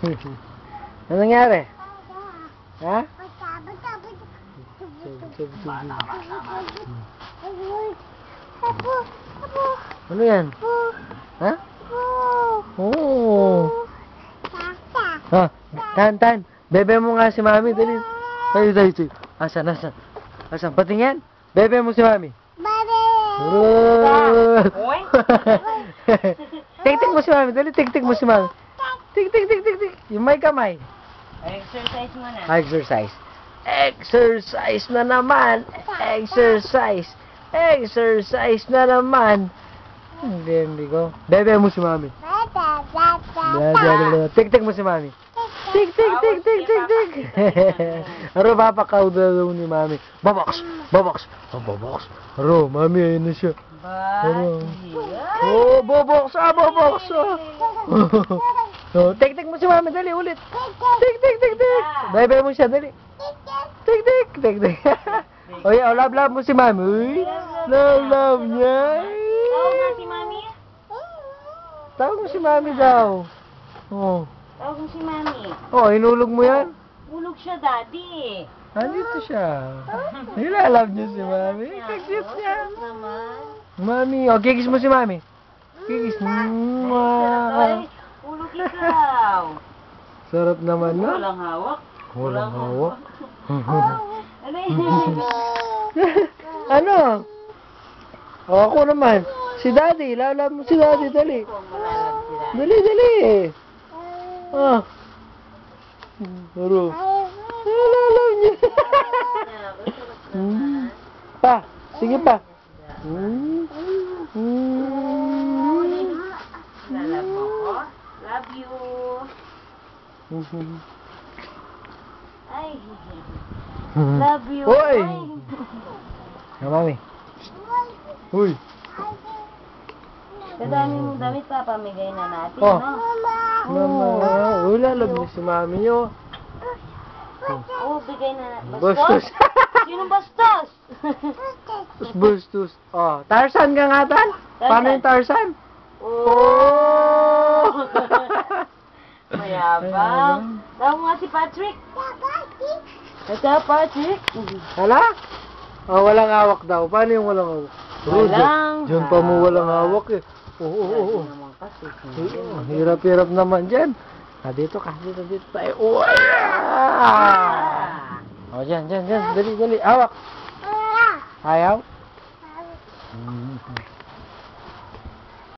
Ano nangyari? Ha? Ano yan? Ha? Oh. Ha? Tan. Bebe mo nga si Mami. Dali. Tayo. Asan? Asan? Patingin. Bebe mo si Mami. Tik-tik mo si Mami. Dali, tik-tik mo si Mami. Tik. Yung may kamay. Exercise mo na. Exercise. Exercise na naman. Exercise na naman. Hindi ko. Bebe mo si Mami. Tik-tik mo si Mami. Tik. Aro, papakaw daw ni Mami. Babox. Aro, Mami, ayun na siya. Aro. Oh, bobox. Oh, tik mo si Mami, dali, ulit. Tik. Bebe mo siya, dali. Tik. Oh, yeah, love mo si Mami. Uy, love niya. Tawag nga si Mami. Tawag mo si Mami daw. Oh. Tawag mo si Mami. Oh, inulog mo yan? Ulog siya, Daddy. Dito siya. Nilalove niyo si Mami. Kagit niya. Mami, oh, kikis mo si Mami. Kikis. Ay, ulog ikaw. Sarap naman, no? Walang hawak. Walang hawak. Ano yun? Ano? Oh, ako naman. Si Daddy. Love mo si Daddy. Dali. Dali. Ah. Aro. Love niya. Pa. Sige pa. Lalab mo ko. Love you. Ay. Love you. Hoy! Ay. Mami. Uy. Kadaming damit papamigay na natin, Oh. no? Mama. Uy, lalab niyo si Mami niyo. Oo, bigay na natin. Bastos. Sinong bastos? Bastos. Oh, Tarzan ka nga, Tan? Paano yung Tarzan? Oh! Mayabang. Tawag nga si Patrick. Ito, Patrick. Hala? Oh, walang hawak daw. Paano yung walang hawak? Diyan pa mo walang hawak eh. Oo. Naman kasi. Hirap naman dyan. Dito tayo. Oh, dyan. Dali. Hawak. Ayaw?